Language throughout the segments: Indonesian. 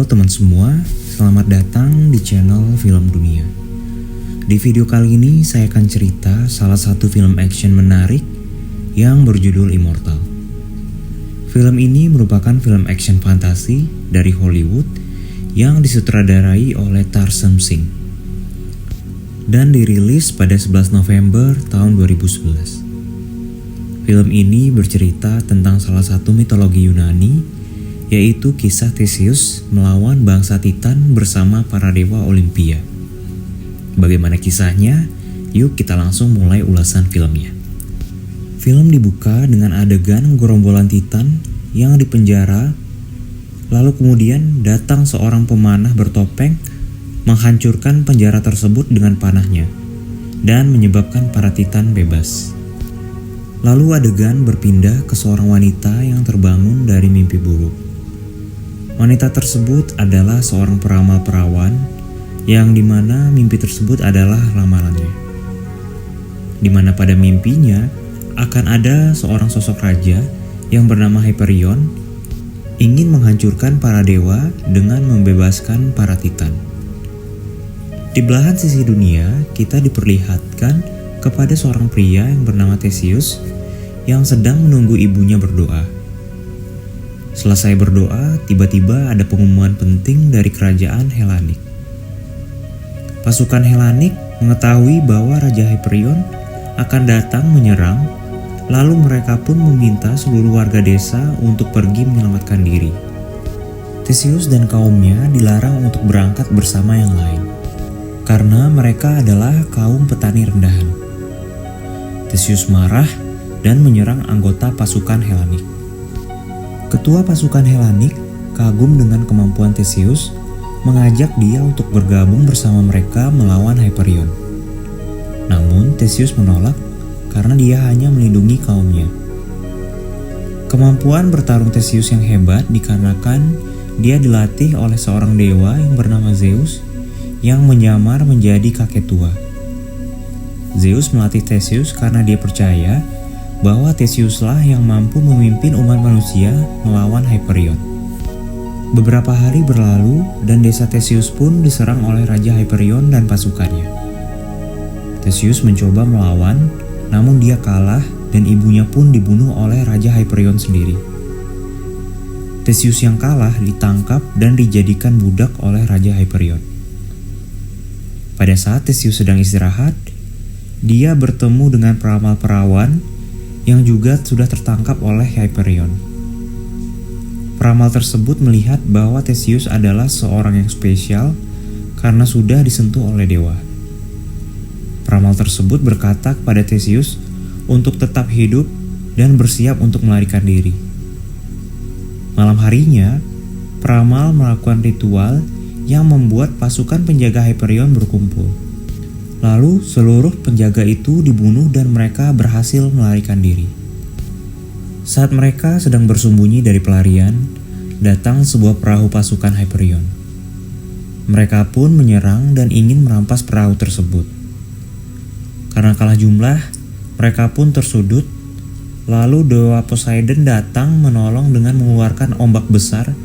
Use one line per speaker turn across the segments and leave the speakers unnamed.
teman semua, selamat datang di channel Film Dunia. Di video kali ini saya akan cerita salah satu film action menarik yang berjudul Immortal. Film ini merupakan film action fantasi dari Hollywood yang disutradarai oleh Tarsem Singh dan dirilis pada 11 November tahun 2011. Film ini bercerita tentang salah satu mitologi Yunani, yaitu kisah Theseus melawan bangsa Titan bersama para dewa Olimpia. Bagaimana kisahnya? Yuk kita langsung mulai ulasan filmnya. Film dibuka dengan adegan gerombolan Titan yang dipenjara, lalu kemudian datang seorang pemanah bertopeng menghancurkan penjara tersebut dengan panahnya dan menyebabkan para Titan bebas. Lalu adegan berpindah ke seorang wanita yang terbangun dari mimpi buruk. Wanita tersebut adalah seorang peramal perawan yang dimana mimpi tersebut adalah ramalannya. Dimana pada mimpinya akan ada seorang sosok raja yang bernama Hyperion ingin menghancurkan para dewa dengan membebaskan para Titan. Di belahan sisi dunia kita diperlihatkan kepada seorang pria yang bernama Theseus yang sedang menunggu ibunya berdoa. Selesai berdoa, tiba-tiba ada pengumuman penting dari kerajaan Helanik. Pasukan Helanik mengetahui bahwa Raja Hyperion akan datang menyerang, lalu mereka pun meminta seluruh warga desa untuk pergi menyelamatkan diri. Theseus dan kaumnya dilarang untuk berangkat bersama yang lain, karena mereka adalah kaum petani rendahan. Theseus marah dan menyerang anggota pasukan Helanik. Ketua pasukan Helanik kagum dengan kemampuan Theseus, mengajak dia untuk bergabung bersama mereka melawan Hyperion. Namun Theseus menolak karena dia hanya melindungi kaumnya. Kemampuan bertarung Theseus yang hebat dikarenakan dia dilatih oleh seorang dewa yang bernama Zeus yang menyamar menjadi kakek tua. Zeus melatih Theseus karena dia percaya bahwa Theseuslah yang mampu memimpin umat manusia melawan Hyperion. Beberapa hari berlalu dan desa Theseus pun diserang oleh Raja Hyperion dan pasukannya. Theseus mencoba melawan, namun dia kalah dan ibunya pun dibunuh oleh Raja Hyperion sendiri. Theseus yang kalah ditangkap dan dijadikan budak oleh Raja Hyperion. Pada saat Theseus sedang istirahat, dia bertemu dengan peramal perawan yang juga sudah tertangkap oleh Hyperion. Peramal tersebut melihat bahwa Theseus adalah seorang yang spesial karena sudah disentuh oleh dewa. Peramal tersebut berkata kepada Theseus untuk tetap hidup dan bersiap untuk melarikan diri. Malam harinya, peramal melakukan ritual yang membuat pasukan penjaga Hyperion berkumpul. Lalu seluruh penjaga itu dibunuh dan mereka berhasil melarikan diri. Saat mereka sedang bersembunyi dari pelarian, datang sebuah perahu pasukan Hyperion. Mereka pun menyerang dan ingin merampas perahu tersebut. Karena kalah jumlah, mereka pun tersudut. Lalu dewa Poseidon datang menolong dengan mengeluarkan ombak besar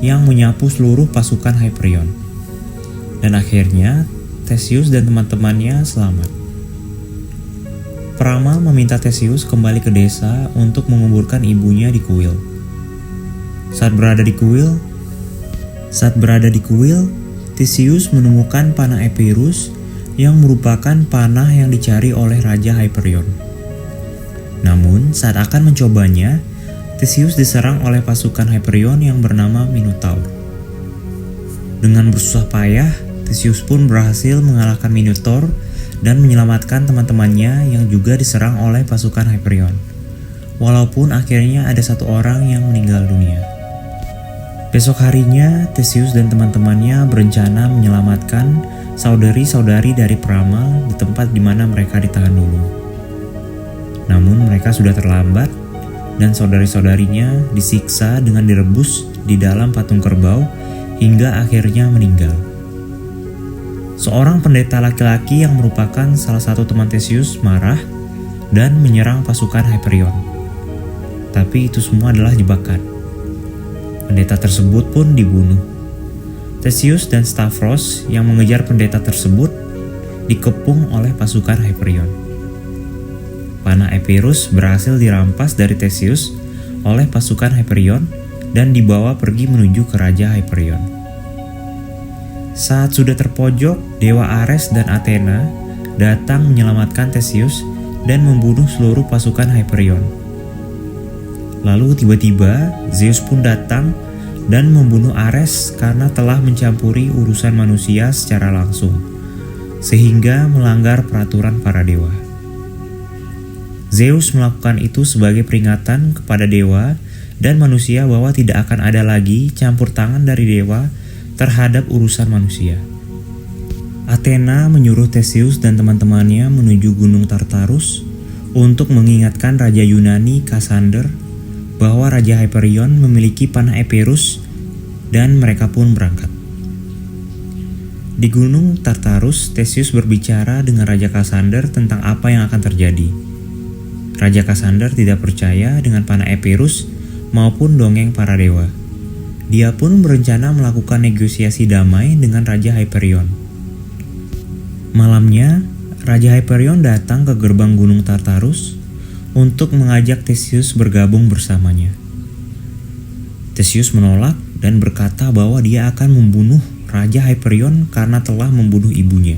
yang menyapu seluruh pasukan Hyperion. Dan akhirnya Theseus dan teman-temannya selamat. Peramal meminta Theseus kembali ke desa untuk menguburkan ibunya di kuil. Saat berada di kuil, Theseus menemukan panah Epirus yang merupakan panah yang dicari oleh Raja Hyperion. Namun saat akan mencobanya, Theseus diserang oleh pasukan Hyperion yang bernama Minotaur. Dengan bersusah payah, Theseus pun berhasil mengalahkan Minotaur dan menyelamatkan teman-temannya yang juga diserang oleh pasukan Hyperion. Walaupun akhirnya ada satu orang yang meninggal dunia. Besok harinya, Theseus dan teman-temannya berencana menyelamatkan saudari-saudari dari peramal di tempat di mana mereka ditahan dulu. Namun mereka sudah terlambat dan saudari-saudarinya disiksa dengan direbus di dalam patung kerbau hingga akhirnya meninggal. Seorang pendeta laki-laki yang merupakan salah satu teman Theseus marah dan menyerang pasukan Hyperion. Tapi itu semua adalah jebakan. Pendeta tersebut pun dibunuh. Theseus dan Stavros yang mengejar pendeta tersebut dikepung oleh pasukan Hyperion. Panah Epirus berhasil dirampas dari Theseus oleh pasukan Hyperion dan dibawa pergi menuju ke Raja Hyperion. Saat sudah terpojok, Dewa Ares dan Athena datang menyelamatkan Theseus dan membunuh seluruh pasukan Hyperion. Lalu tiba-tiba Zeus pun datang dan membunuh Ares karena telah mencampuri urusan manusia secara langsung, sehingga melanggar peraturan para dewa. Zeus melakukan itu sebagai peringatan kepada dewa dan manusia bahwa tidak akan ada lagi campur tangan dari dewa terhadap urusan manusia. Athena menyuruh Theseus dan teman-temannya menuju Gunung Tartarus untuk mengingatkan Raja Yunani Kassander bahwa Raja Hyperion memiliki panah Epirus dan mereka pun berangkat. Di Gunung Tartarus, Theseus berbicara dengan Raja Kassander tentang apa yang akan terjadi. Raja Kassander tidak percaya dengan panah Epirus maupun dongeng para dewa. Dia pun berencana melakukan negosiasi damai dengan Raja Hyperion. Malamnya, Raja Hyperion datang ke gerbang Gunung Tartarus untuk mengajak Theseus bergabung bersamanya. Theseus menolak dan berkata bahwa dia akan membunuh Raja Hyperion karena telah membunuh ibunya.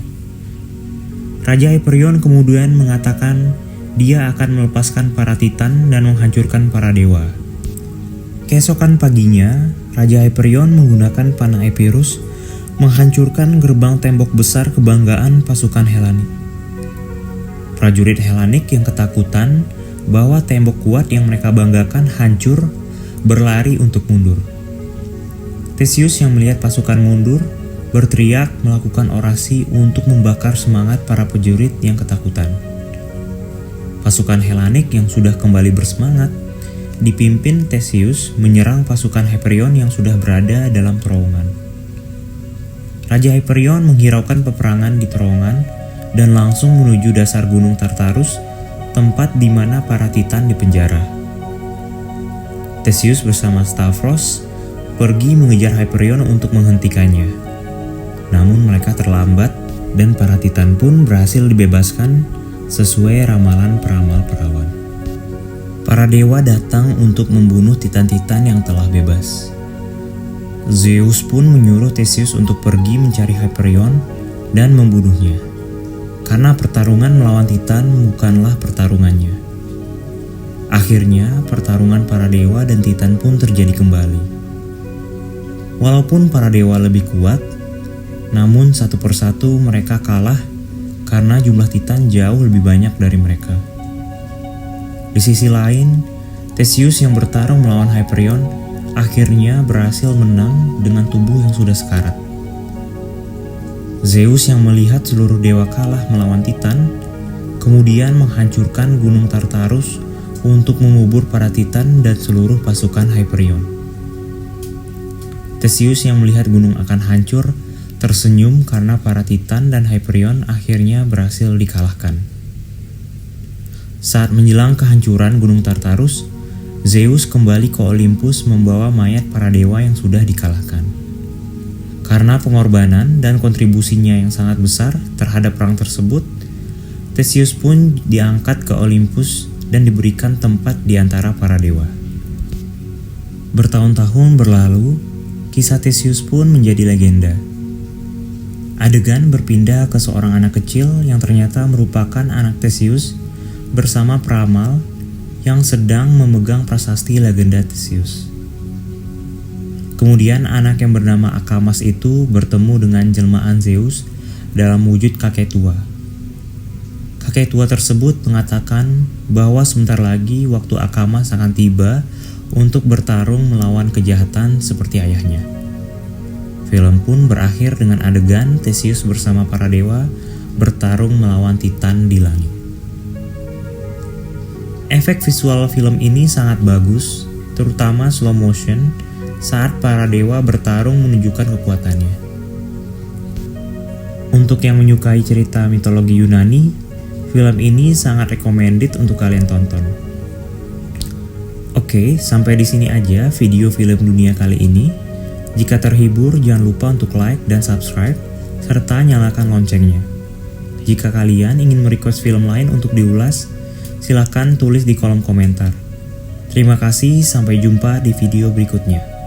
Raja Hyperion kemudian mengatakan dia akan melepaskan para titan dan menghancurkan para dewa. Keesokan paginya, Raja Hyperion menggunakan panah Epirus menghancurkan gerbang tembok besar kebanggaan pasukan Helanik. Prajurit Helanik yang ketakutan bahwa tembok kuat yang mereka banggakan hancur, berlari untuk mundur. Theseus yang melihat pasukan mundur, berteriak melakukan orasi untuk membakar semangat para prajurit yang ketakutan. Pasukan Helanik yang sudah kembali bersemangat, dipimpin Theseus menyerang pasukan Hyperion yang sudah berada dalam terowongan. Raja Hyperion menghiraukan peperangan di terowongan dan langsung menuju dasar Gunung Tartarus, tempat di mana para titan dipenjara. Theseus bersama Stavros pergi mengejar Hyperion untuk menghentikannya. Namun mereka terlambat dan para titan pun berhasil dibebaskan sesuai ramalan peramal perawan. Para dewa datang untuk membunuh titan-titan yang telah bebas. Zeus pun menyuruh Theseus untuk pergi mencari Hyperion dan membunuhnya. Karena pertarungan melawan Titan bukanlah pertarungannya. Akhirnya, pertarungan para dewa dan Titan pun terjadi kembali. Walaupun para dewa lebih kuat, namun satu persatu mereka kalah karena jumlah Titan jauh lebih banyak dari mereka. Di sisi lain, Theseus yang bertarung melawan Hyperion akhirnya berhasil menang dengan tubuh yang sudah sekarat. Zeus yang melihat seluruh dewa kalah melawan Titan, kemudian menghancurkan Gunung Tartarus untuk mengubur para Titan dan seluruh pasukan Hyperion. Theseus yang melihat gunung akan hancur, tersenyum karena para Titan dan Hyperion akhirnya berhasil dikalahkan. Saat menjelang kehancuran Gunung Tartarus, Zeus kembali ke Olympus membawa mayat para dewa yang sudah dikalahkan. Karena pengorbanan dan kontribusinya yang sangat besar terhadap perang tersebut, Theseus pun diangkat ke Olympus dan diberikan tempat di antara para dewa. Bertahun-tahun berlalu, kisah Theseus pun menjadi legenda. Adegan berpindah ke seorang anak kecil yang ternyata merupakan anak Theseus bersama peramal yang sedang memegang prasasti legenda Theseus. Kemudian anak yang bernama Akamas itu bertemu dengan jelmaan Zeus dalam wujud kakek tua. Kakek tua tersebut mengatakan bahwa sebentar lagi waktu Akamas akan tiba untuk bertarung melawan kejahatan seperti ayahnya. Film pun berakhir dengan adegan Theseus bersama para dewa bertarung melawan Titan di langit. Efek visual film ini sangat bagus, terutama slow motion saat para dewa bertarung menunjukkan kekuatannya. Untuk yang menyukai cerita mitologi Yunani, film ini sangat recommended untuk kalian tonton. Oke, sampai di sini aja video film dunia kali ini. Jika terhibur, jangan lupa untuk like dan subscribe, serta nyalakan loncengnya. Jika kalian ingin merequest film lain untuk diulas, silakan tulis di kolom komentar. Terima kasih, sampai jumpa di video berikutnya.